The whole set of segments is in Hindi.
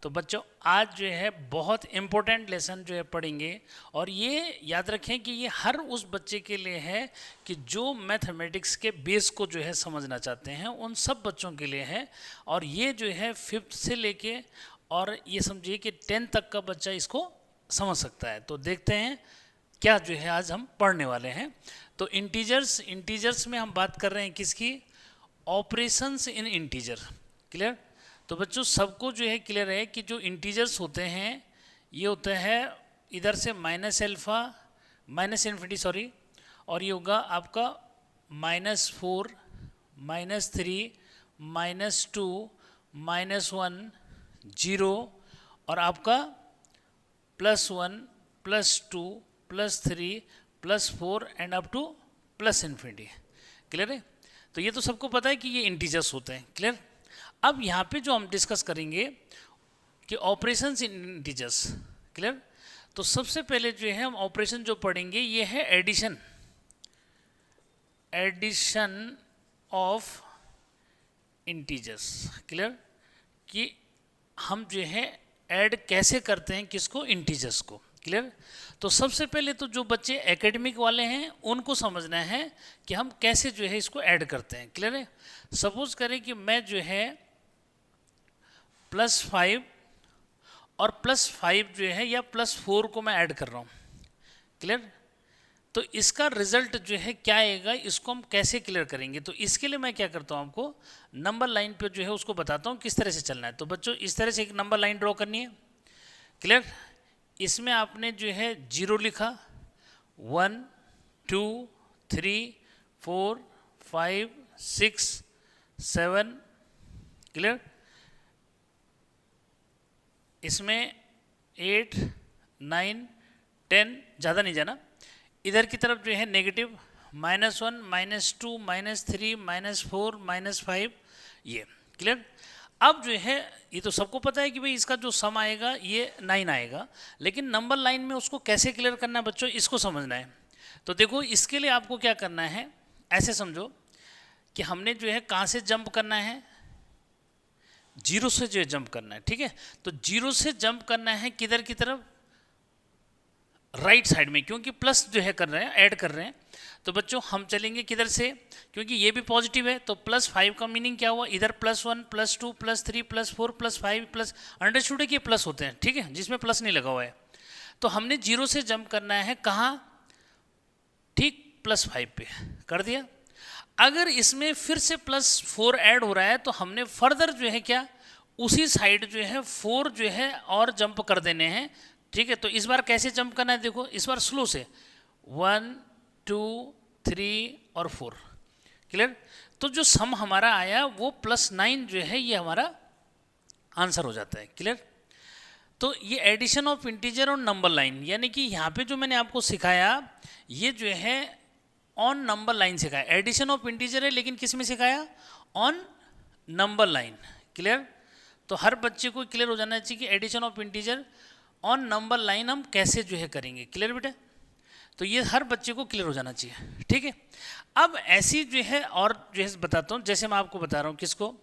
तो बच्चों आज जो है बहुत इम्पोर्टेंट लेसन जो है पढ़ेंगे, और ये याद रखें कि ये हर उस बच्चे के लिए है कि जो मैथमेटिक्स के बेस को जो है समझना चाहते हैं, उन सब बच्चों के लिए है। और ये जो है 5th से लेके और ये समझिए कि 10th तक का बच्चा इसको समझ सकता है। तो देखते हैं क्या जो है आज हम पढ़ने वाले हैं। तो इंटीजर्स में हम बात कर रहे हैं किसकी? Operations in integer. क्लियर? तो बच्चों सबको जो है क्लियर है कि जो इंटीजर्स होते हैं ये होता है इधर से minus alpha minus infinity sorry, और ये होगा आपका -4 -3 -2 -1 0, और आपका +1 +2 +3 +4 and up two plus infinity. Clear है? तो ये तो सबको पता है कि ये इंटीजर्स होते हैं। क्लियर? अब यहाँ पे जो हम डिस्कस करेंगे कि ऑपरेशंस इन इंटीजर्स। क्लियर? तो सबसे पहले जो है हम ऑपरेशन जो पढ़ेंगे ये है एडिशन ऑफ इंटीजर्स। क्लियर? कि हम जो है ऐड कैसे करते हैं किसको? इंटीजर्स को। क्लियर? तो सबसे पहले तो जो बच्चे एकेडमिक वाले हैं उनको समझना है कि हम कैसे जो है इसको ऐड करते हैं। क्लियर है? सपोज करें कि मैं जो है +5 और +5 जो है या +4 को मैं ऐड कर रहा हूँ। क्लियर? तो इसका रिजल्ट जो है क्या आएगा, इसको हम कैसे क्लियर करेंगे? तो इसके लिए मैं क्या करता हूँ, आपको नंबर लाइन पे जो है उसको बताता हूँ किस तरह से चलना है। तो बच्चों इस तरह से एक नंबर लाइन ड्रॉ करनी है। क्लियर? इसमें आपने जो है 0 लिखा, 1 2 3 4 5 6 7। क्लियर? इसमें 8 9 10, ज़्यादा नहीं जाना। इधर की तरफ जो है नेगेटिव -1 -2 -3 -4 -5 ये। क्लियर? अब जो है ये तो सबको पता है कि भाई इसका जो सम आएगा ये 9 आएगा, लेकिन नंबर लाइन में उसको कैसे क्लियर करना है बच्चों, इसको समझना है। तो देखो इसके लिए आपको क्या करना है, ऐसे समझो कि हमने जो है कहाँ से जंप करना है, 0 से जो है जंप करना है। ठीक है? तो 0 से जंप करना है किधर की तरफ? राइट साइड में, क्योंकि प्लस जो है कर रहे हैं, ऐड कर रहे हैं। तो बच्चों हम चलेंगे किधर से? क्योंकि ये भी पॉजिटिव है, तो +5 का मीनिंग क्या हुआ? इधर +1 +2 +3 +4 +5 प्लस अंडरस्टूड है कि प्लस होते हैं। ठीक है? जिसमें प्लस नहीं लगा हुआ है। तो हमने 0 से जंप करना है कहाँ? ठीक +5 पे कर दिया। अगर इसमें फिर से +4 ऐड हो रहा है तो हमने फर्दर जो है क्या, उसी साइड जो है 4 जो है और जंप कर देने हैं। ठीक है? तो इस बार कैसे जंप करना है, देखो इस बार स्लो से 1 2 3 और 4। क्लियर? तो जो सम हमारा आया वो +9 जो है ये हमारा आंसर हो जाता है। क्लियर? तो ये एडिशन ऑफ इंटीजर और नंबर लाइन, यानी कि यहाँ पे जो मैंने आपको सिखाया ये जो है ऑन नंबर लाइन सिखाया। एडिशन ऑफ इंटीजर है लेकिन किस में सिखाया? On number line. क्लियर? तो हर बच्चे को क्लियर हो जाना चाहिए कि addition of integer on number line हम कैसे जो है करेंगे। क्लियर बेटा? तो ये हर बच्चे को क्लियर हो जाना चाहिए। ठीक है? अब ऐसी जो है और जो है बताता हूँ, जैसे मैं आपको बता रहा हूँ किसको,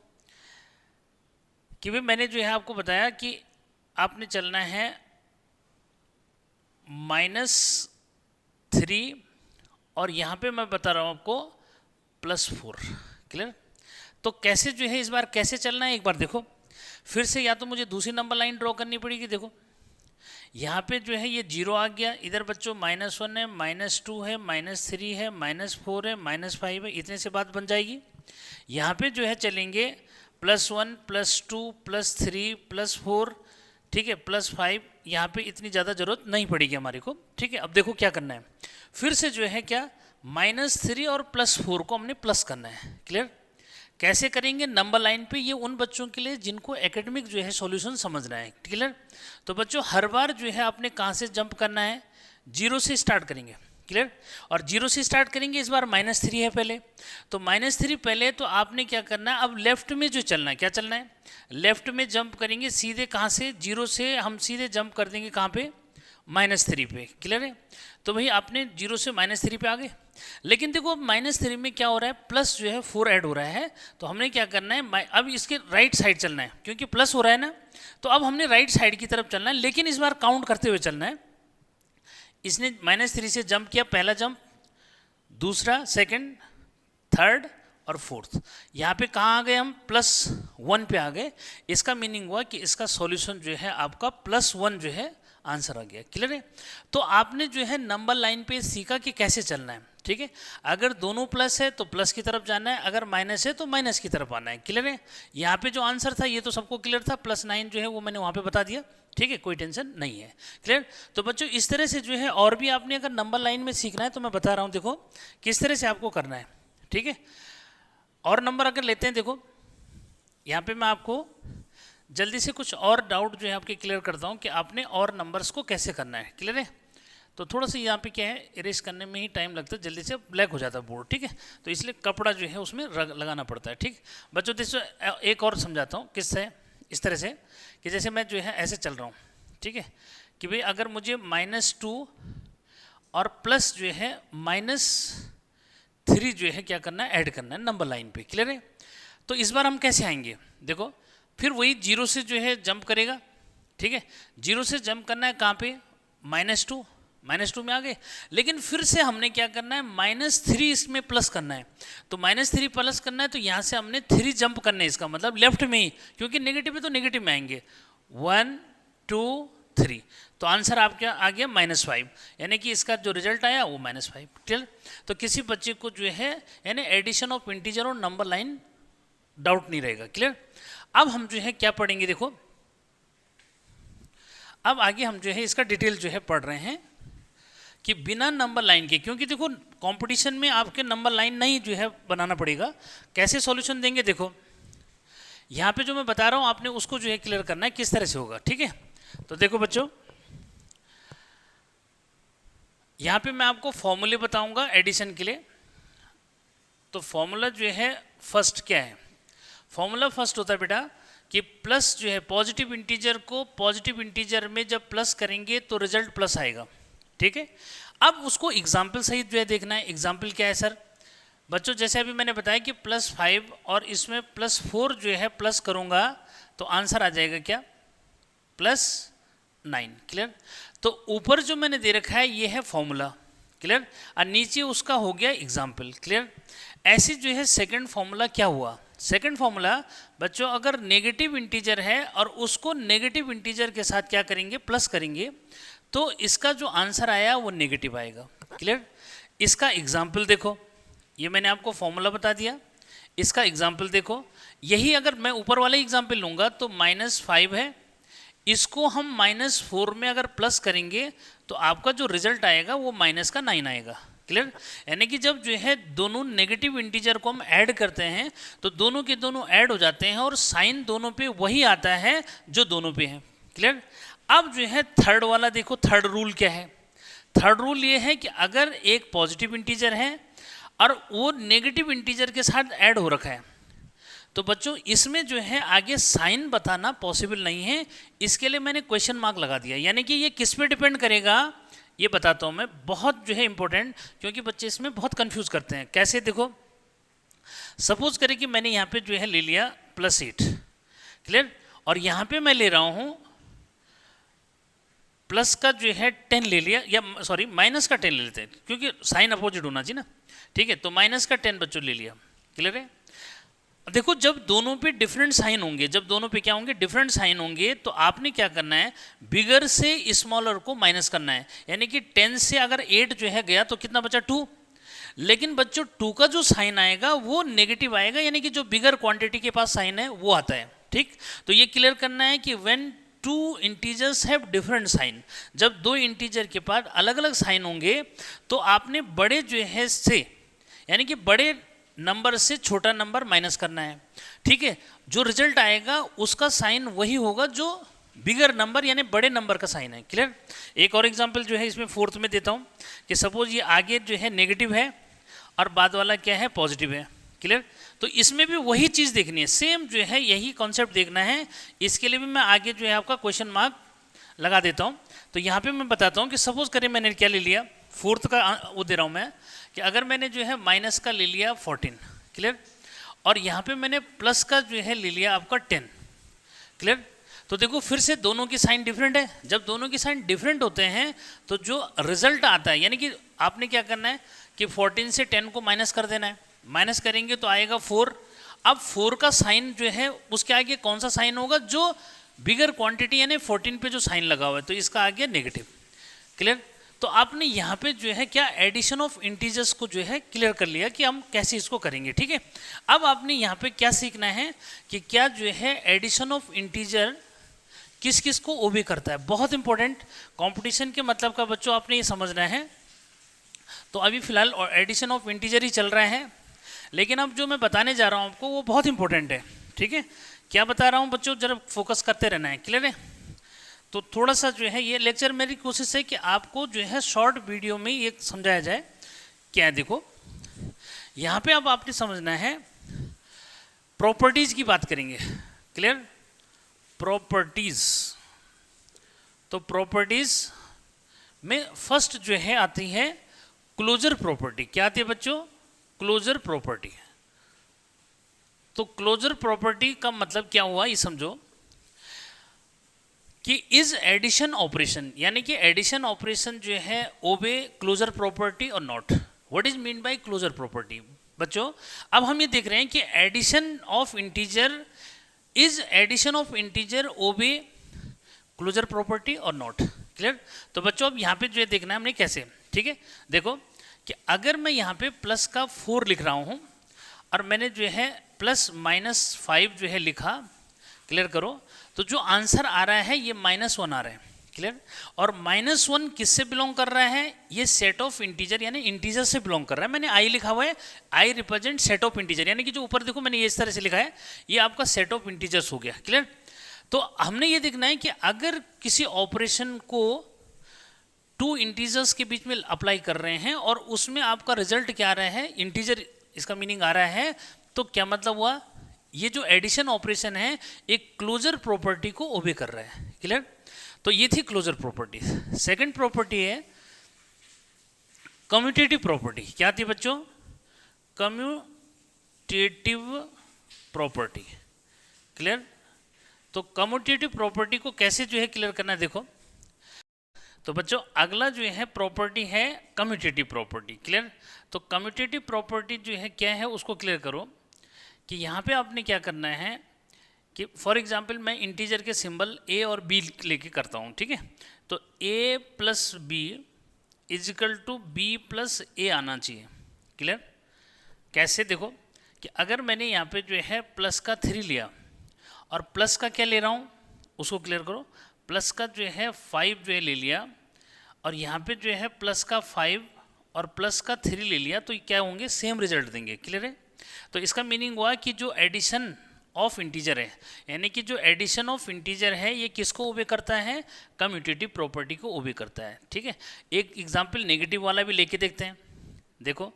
कि भाई मैंने जो है आपको बताया कि आपने चलना है -3 और यहाँ पे मैं बता रहा हूँ आपको +4। क्लियर? तो कैसे जो है इस बार कैसे चलना है एक बार देखो फिर से, या तो मुझे दूसरी नंबर लाइन ड्रॉ करनी पड़ेगी। देखो यहाँ पे जो है ये 0 आ गया, इधर बच्चों -1 है -2 है -3 है -4 है -5 है, इतने से बात बन जाएगी। यहाँ पे जो है चलेंगे +1 +2 +3 +4। ठीक है? +5, यहाँ पे इतनी ज़्यादा ज़रूरत नहीं पड़ेगी हमारे को। ठीक है? अब देखो क्या करना है, फिर से जो है क्या -3 और +4 को हमने प्लस करना है। क्लियर? कैसे करेंगे? नंबर लाइन पे। ये उन बच्चों के लिए जिनको एकेडमिक जो है सॉल्यूशन समझना है। क्लियर? तो बच्चों हर बार जो है आपने कहाँ से जंप करना है? 0 से स्टार्ट करेंगे। क्लियर? और 0 से स्टार्ट करेंगे। इस बार -3 है पहले, तो -3 पहले, तो आपने क्या करना है, अब लेफ्ट में जो चलना है, क्या चलना है? लेफ्ट में जंप करेंगे सीधे। कहाँ से? 0 से हम सीधे जंप कर देंगे कहाँ पे? -3 पे, क्लियर है। तो भाई आपने 0 से -3 पे आ गए, लेकिन देखो -3 में क्या हो रहा है, प्लस जो है 4 ऐड हो रहा है, तो हमने क्या करना है, अब इसके राइट साइड चलना है, क्योंकि प्लस हो रहा है ना, तो अब हमने राइट साइड की तरफ चलना है, लेकिन इस बार काउंट करते हुए चलना है। इसने -3 से जंप किया, पहला जंप, दूसरा, सेकंड, थर्ड और फोर्थ। यहाँ पे कहाँ आ गए हम, +1 पे आ गए। इसका मीनिंग हुआ कि इसका सॉल्यूशन जो है आपका +1 जो है आंसर आ गया, क्लियर है। तो आपने जो है नंबर लाइन पे सीखा कि कैसे चलना है, ठीक है। अगर दोनों प्लस है तो प्लस की तरफ जाना है, अगर माइनस है तो माइनस की तरफ आना है, क्लियर है। यहाँ पे जो आंसर था ये तो सबको क्लियर था, +9 जो है वो मैंने वहाँ पे बता दिया, ठीक है, कोई टेंशन नहीं है, क्लियर। तो बच्चों इस तरह से जो है, और भी आपने अगर नंबर लाइन में सीखना है तो मैं बता रहा हूँ, देखो किस तरह से आपको करना है, ठीक है। और नंबर अगर लेते हैं, देखो यहाँ पे मैं आपको जल्दी से कुछ और डाउट जो है आपके क्लियर करता हूँ कि आपने और नंबर्स को कैसे करना है, क्लियर है। तो थोड़ा सा यहाँ पे क्या है, इरेज करने में ही टाइम लगता है, जल्दी से ब्लैक हो जाता है बोर्ड, ठीक है। तो इसलिए कपड़ा जो है उसमें लगाना पड़ता है, ठीक। बच्चों देखो एक और समझाता हूँ किससे, इस तरह से कि जैसे मैं जो है ऐसे चल रहा हूँ, ठीक है, कि भाई अगर मुझे -2 और प्लस जो है -3 जो है क्या करना है, ऐड करना है नंबर लाइन पे, क्लियर है। तो इस बार हम कैसे आएंगे, देखो फिर वही 0 से जो है जंप करेगा, ठीक है। 0 से जंप करना है कहाँ पे, -2 में आ गए, लेकिन फिर से हमने क्या करना है, -3 इसमें प्लस करना है। तो -3 प्लस करना है, तो यहाँ से हमने 3 जंप करने हैं, इसका मतलब लेफ्ट में ही, क्योंकि नेगेटिव है तो नेगेटिव में आएंगे, 1 2 3। तो आंसर आपका आ गया -5, यानी कि इसका जो रिजल्ट आया वो -5, क्लियर। तो किसी बच्चे को जो है यानी एडिशन ऑफ इंटीजर और नंबर लाइन डाउट नहीं रहेगा, क्लियर। अब हम जो है क्या पढ़ेंगे, देखो अब आगे हम जो है इसका डिटेल जो है पढ़ रहे हैं कि बिना नंबर लाइन के, क्योंकि देखो कंपटीशन में आपके नंबर लाइन नहीं जो है बनाना पड़ेगा, कैसे सॉल्यूशन देंगे, देखो यहाँ पे जो मैं बता रहा हूँ आपने उसको जो है क्लियर करना है किस तरह से होगा, ठीक है। तो देखो बच्चों यहाँ पे मैं आपको फॉर्मूले बताऊंगा एडिशन के लिए। तो फॉर्मूला जो है फर्स्ट क्या है, फॉर्मूला फर्स्ट होता है बेटा कि प्लस जो है पॉजिटिव इंटीजर को पॉजिटिव इंटीजर में जब प्लस करेंगे तो रिजल्ट प्लस आएगा, ठीक है। अब उसको एग्जाम्पल सहित जो है देखना है। एग्जाम्पल क्या है सर, बच्चों जैसे अभी मैंने बताया कि +5 और इसमें +4 जो है प्लस करूँगा तो आंसर आ जाएगा क्या, +9, क्लियर। तो ऊपर जो मैंने दे रखा है ये है फॉर्मूला, क्लियर, और नीचे उसका हो गया एग्जाम्पल, क्लियर। ऐसे जो है सेकंड फॉर्मूला क्या हुआ, सेकंड फॉर्मूला बच्चों अगर नेगेटिव इंटीजर है और उसको नेगेटिव इंटीजर के साथ क्या करेंगे, प्लस करेंगे, तो इसका जो आंसर आया वो नेगेटिव आएगा, क्लियर। इसका एग्जाम्पल देखो, ये मैंने आपको फॉर्मूला बता दिया, इसका एग्जाम्पल देखो, यही अगर मैं ऊपर वाला एग्जाम्पल लूँगा तो -5 है, इसको हम -4 में अगर प्लस करेंगे तो आपका जो रिजल्ट आएगा वो -9 आएगा, क्लियर। यानी कि जब जो है दोनों नेगेटिव इंटीजर को हम ऐड करते हैं तो दोनों के दोनों ऐड हो जाते हैं और साइन दोनों पे वही आता है जो दोनों पे है, क्लियर। अब जो है थर्ड वाला देखो, थर्ड रूल क्या है, थर्ड रूल ये है कि अगर एक पॉजिटिव इंटीजर है और वो नेगेटिव इंटीजर के साथ ऐड हो रखा है तो बच्चों इसमें जो है आगे साइन बताना पॉसिबल नहीं है, इसके लिए मैंने क्वेश्चन मार्क लगा दिया। यानी कि ये किस पे डिपेंड करेगा ये बताता हूँ मैं, बहुत जो है इंपॉर्टेंट, क्योंकि बच्चे इसमें बहुत कंफ्यूज करते हैं। कैसे, देखो सपोज करें कि मैंने यहाँ पे जो है ले लिया +8, क्लियर, और यहाँ पे मैं ले रहा हूँ प्लस का जो है 10 ले लिया, या सॉरी माइनस का 10 ले लेते हैं क्योंकि साइन अपोजिट होना चाहिए ना, ठीक है। तो माइनस का 10 बच्चों ले लिया, क्लियर है। देखो जब दोनों पे डिफरेंट साइन होंगे, जब दोनों पे क्या होंगे, डिफरेंट साइन होंगे, तो आपने क्या करना है, बिगर से स्मॉलर को माइनस करना है। यानी कि 10 से अगर 8 जो है गया तो कितना बचा, 2। लेकिन बच्चों 2 का जो साइन आएगा वो नेगेटिव आएगा, यानी कि जो बिगर क्वांटिटी के पास साइन है वो आता है, ठीक। तो ये क्लियर करना है कि when 2 integers have different sign, जब 2 इंटीजर के पास अलग अलग साइन होंगे तो आपने बड़े जो है से, यानी कि बड़े नंबर से छोटा नंबर माइनस करना है, ठीक है। जो रिजल्ट आएगा उसका साइन वही होगा जो बिगर नंबर यानी बड़े नंबर का साइन है, क्लियर। एक और एग्जांपल जो है इसमें फोर्थ में देता हूँ कि सपोज ये आगे जो है नेगेटिव है और बाद वाला क्या है, पॉजिटिव है, क्लियर। तो इसमें भी वही चीज़ देखनी है, सेम जो है यही कॉन्सेप्ट देखना है। इसके लिए भी मैं आगे जो है आपका क्वेश्चन मार्क लगा देता हूँ। तो यहाँ पे मैं बताता हूँ कि सपोज करें मैंने क्या ले लिया, फोर्थ का वो दे रहा हूँ मैं, कि अगर मैंने जो है माइनस का ले लिया 14, क्लियर, और यहाँ पे मैंने प्लस का जो है ले लिया आपका 10, क्लियर। तो देखो फिर से दोनों की साइन डिफरेंट है। जब दोनों की साइन डिफरेंट होते हैं तो जो रिजल्ट आता है, यानी कि आपने क्या करना है कि 14 से 10 को माइनस कर देना है, माइनस करेंगे तो आएगा 4। अब 4 का साइन जो है उसके आगे कौन सा साइन होगा, जो बिगर क्वांटिटी यानी 14 पे जो साइन लगा हुआ है, तो इसका आ गया नेगेटिव, क्लियर। तो आपने यहाँ पे जो है क्या एडिशन ऑफ इंटीजर्स को जो है क्लियर कर लिया कि हम कैसे इसको करेंगे, ठीक है। अब आपने यहाँ पे क्या सीखना है कि क्या जो है एडिशन ऑफ इंटीजर किस किस को ओबे करता है, बहुत इंपॉर्टेंट। कंपटीशन के मतलब का बच्चों आपने ये समझना है। तो अभी फिलहाल एडिशन ऑफ इंटीजर ही चल रहा है, लेकिन अब जो मैं बताने जा रहा हूँ आपको वो बहुत इंपॉर्टेंट है, ठीक है। क्या बता रहा हूँ बच्चों, जरा फोकस करते रहना है, क्लियर है। तो थोड़ा सा जो है ये लेक्चर मेरी कोशिश है कि आपको जो है शॉर्ट वीडियो में ये समझाया जाए। क्या है देखो, यहाँ पे अब आपने समझना है प्रॉपर्टीज की बात करेंगे, क्लियर। प्रॉपर्टीज, तो प्रॉपर्टीज में फर्स्ट जो है आती है क्लोजर प्रॉपर्टी। क्या आती है बच्चों, क्लोजर प्रॉपर्टी। तो क्लोजर प्रॉपर्टी का मतलब क्या हुआ ये समझो कि इज एडिशन ऑपरेशन, यानी कि एडिशन ऑपरेशन जो है ओबे क्लोजर प्रॉपर्टी और not. What is mean by closure property बच्चों, अब हम ये देख रहे हैं कि addition of integer, is addition of integer obey closure property और नॉट, क्लियर। तो बच्चों अब यहाँ पे जो है देखना है हमने कैसे, ठीक है। देखो कि अगर मैं यहाँ पे प्लस का 4 लिख रहा हूँ और मैंने जो है प्लस -5 जो है लिखा, क्लियर करो, तो जो आंसर आ रहा है ये -1 आ रहा है, क्लियर। और -1 किससे बिलोंग कर रहा है, ये सेट ऑफ इंटीजर यानी इंटीजर से बिलोंग कर रहा है। मैंने आई लिखा हुआ है, I represent set of integer, यानी कि जो ऊपर देखो मैंने ये इस तरह से लिखा है, ये आपका सेट ऑफ इंटीजर्स हो गया, क्लियर। तो हमने ये देखना है कि अगर किसी ऑपरेशन को 2 इंटीजर्स के बीच में अप्लाई कर रहे हैं और उसमें आपका रिजल्ट क्या आ रहा है, इंटीजर इसका मीनिंग आ रहा है, तो क्या मतलब हुआ, ये जो एडिशन ऑपरेशन है एक क्लोजर प्रॉपर्टी को ओबे कर रहा है, क्लियर। तो ये थी क्लोजर प्रॉपर्टी। सेकंड प्रॉपर्टी है कम्यूटेटिव प्रॉपर्टी। क्या थी बच्चों, कम्यूटेटिव प्रॉपर्टी, क्लियर। तो कम्यूटेटिव प्रॉपर्टी को कैसे जो है क्लियर करना है, देखो तो बच्चों अगला जो है प्रॉपर्टी है कम्यूटेटिव प्रॉपर्टी, क्लियर। तो कम्यूटेटिव प्रॉपर्टी जो है क्या है उसको क्लियर करो कि यहाँ पे आपने क्या करना है कि फॉर एग्जांपल मैं इंटीजर के सिंबल ए और बी लेके करता हूँ, ठीक है। तो A plus B is equal to B plus A आना चाहिए, क्लियर। कैसे, देखो कि अगर मैंने यहाँ पे जो है प्लस का 3 लिया और प्लस का क्या ले रहा हूँ उसको क्लियर करो, प्लस का जो है 5 जो है ले लिया और यहाँ पे जो है प्लस का 5 और प्लस का 3 ले लिया, तो क्या होंगे, सेम रिजल्ट देंगे, क्लियर है। तो इसका मीनिंग हुआ कि जो एडिशन ऑफ इंटीजर है, यानी कि जो एडिशन ऑफ इंटीजर है ये किसको ओबे करता है, कम्यूटेटिव प्रॉपर्टी को ओबे करता है, ठीक है। एक एग्जांपल नेगेटिव वाला भी लेके देखते हैं। देखो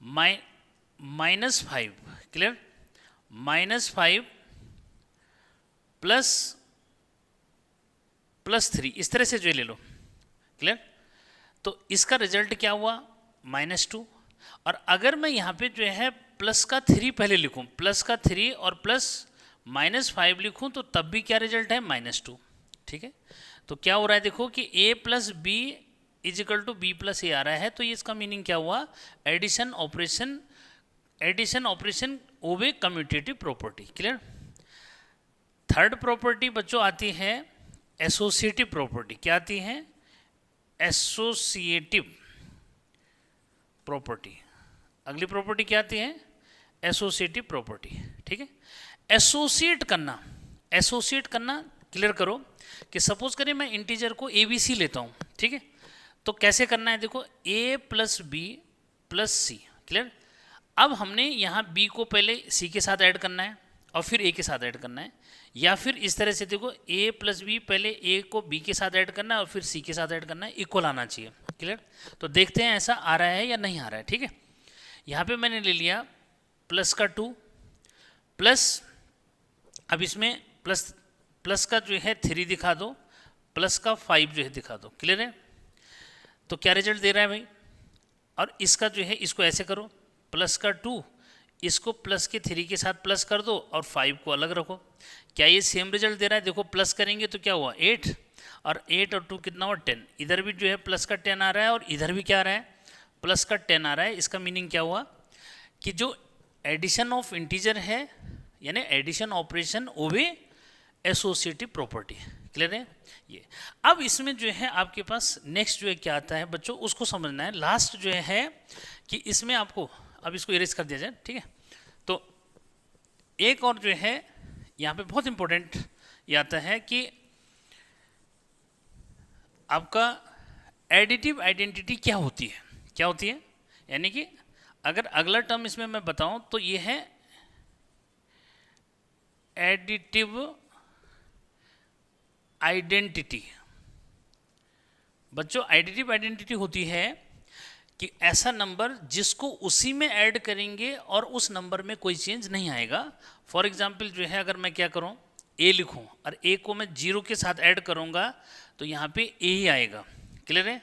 -5, क्लियर, -5 प्लस 3 इस तरह से जो ले लो, क्लियर। तो इसका रिजल्ट क्या हुआ, -2। और अगर मैं यहाँ पे जो है प्लस का 3 पहले लिखूँ, प्लस का 3 और प्लस -5 लिखूँ, तो तब भी क्या रिजल्ट है, -2, ठीक है। तो क्या हो रहा है, देखो कि a plus B is equal to B plus A आ रहा है, तो ये इसका मीनिंग क्या हुआ, addition operation obey commutative property, clear. Third property बच्चों आती है एसोसिएटिव प्रॉपर्टी। क्या आती है, एसोसिएटिव प्रॉपर्टी। अगली प्रॉपर्टी क्या आती है, एसोसिएटिव प्रॉपर्टी, ठीक है। एसोसिएट करना क्लियर करो कि सपोज करें मैं इंटीजर को ए बी सी लेता हूँ, ठीक है। तो कैसे करना है, देखो a plus B plus C, clear. अब हमने यहाँ b को पहले c के साथ ऐड करना है और फिर a के साथ ऐड करना है, या फिर इस तरह से देखो a प्लस बी पहले a को b के साथ ऐड करना है और फिर c के साथ ऐड करना है, इक्वल आना चाहिए, क्लियर। तो देखते हैं ऐसा आ रहा है या नहीं आ रहा है, ठीक है। यहाँ पे मैंने ले लिया प्लस का 2 प्लस, अब इसमें प्लस का जो है 3 दिखा दो, प्लस का 5 जो है दिखा दो, क्लियर है। तो क्या रिजल्ट दे रहा है भाई, और इसका जो है इसको ऐसे करो, प्लस का 2 इसको प्लस के 3 के साथ प्लस कर दो और 5 को अलग रखो। क्या ये सेम रिजल्ट दे रहा है? देखो प्लस करेंगे तो क्या हुआ 8, और 8 और 2 कितना हुआ 10। इधर भी जो है प्लस का 10 आ रहा है और इधर भी क्या आ रहा है, प्लस का 10 आ रहा है। इसका मीनिंग क्या हुआ कि जो एडिशन ऑफ इंटीजर है यानी एडिशन ऑपरेशन वो भी एसोसिएटिव प्रॉपर्टी, क्लियर है ये। अब इसमें जो है आपके पास नेक्स्ट जो है क्या आता है बच्चों, उसको समझना है। लास्ट जो है कि इसमें आपको, अब इसको इरेज कर दिया जाए, ठीक है। तो एक और जो है यहाँ पे बहुत इंपॉर्टेंट ये आता है कि आपका एडिटिव आइडेंटिटी क्या होती है, क्या होती है। यानी कि अगर अगला टर्म इसमें मैं बताऊं तो ये है एडिटिव आइडेंटिटी। बच्चों एडिटिव आइडेंटिटी होती है कि ऐसा नंबर जिसको उसी में ऐड करेंगे और उस नंबर में कोई चेंज नहीं आएगा। फॉर एग्जांपल जो है अगर मैं क्या करूं, ए लिखूं और ए को मैं 0 के साथ ऐड करूंगा तो यहाँ पे ए ही आएगा, क्लियर है,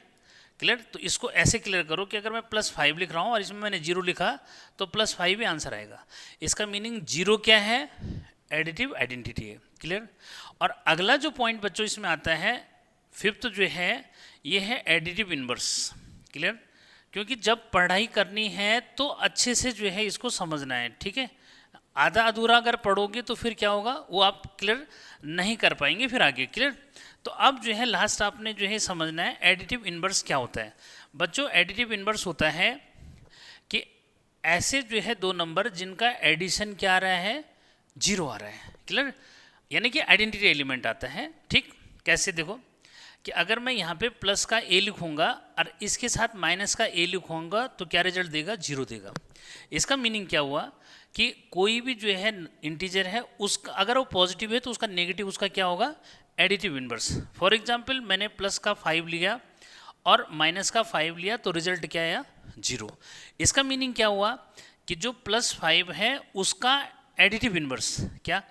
क्लियर। तो इसको ऐसे क्लियर करो कि अगर मैं +5 लिख रहा हूँ और इसमें मैंने 0 लिखा तो +5 ही आंसर आएगा। इसका मीनिंग 0 क्या है, एडिटिव आइडेंटिटी है, क्लियर। और अगला जो पॉइंट बच्चों इसमें आता है, फिफ्थ जो है ये है एडिटिव इनवर्स, क्लियर। क्योंकि जब पढ़ाई करनी है तो अच्छे से जो है इसको समझना है, ठीक है। आधा अधूरा अगर पढ़ोगे तो फिर क्या होगा, वो आप क्लियर नहीं कर पाएंगे फिर आगे, क्लियर। तो अब जो है लास्ट आपने जो है समझना है एडिटिव इनवर्स क्या होता है। बच्चों एडिटिव इनवर्स होता है कि ऐसे जो है दो नंबर जिनका एडिशन क्या आ रहा है, 0 आ रहा है, क्लियर। यानी कि आइडेंटिटी एलिमेंट आता है, ठीक। कैसे देखो कि अगर मैं यहाँ पे प्लस का ए लिखूंगा और इसके साथ माइनस का ए लिखूंगा तो क्या रिजल्ट देगा, 0 देगा। इसका मीनिंग क्या हुआ कि कोई भी जो है इंटीजर है उसका अगर वो पॉजिटिव है तो उसका नेगेटिव उसका क्या होगा, एडिटिव इनवर्स। फॉर एग्जांपल मैंने प्लस का 5 लिया और माइनस का 5 लिया तो रिजल्ट क्या आया, 0। इसका मीनिंग क्या हुआ कि जो +5 है उसका एडिटिव इनवर्स क्या,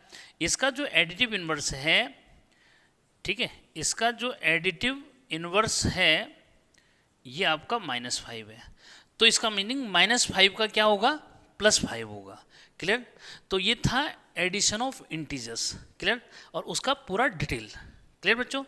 इसका जो एडिटिव इनवर्स है, ठीक है, इसका जो एडिटिव इनवर्स है ये आपका -5 है। तो इसका मीनिंग -5 का क्या होगा, +5 होगा, क्लियर। तो ये था एडिशन ऑफ इंटीजर्स, क्लियर, और उसका पूरा डिटेल, क्लियर बच्चों।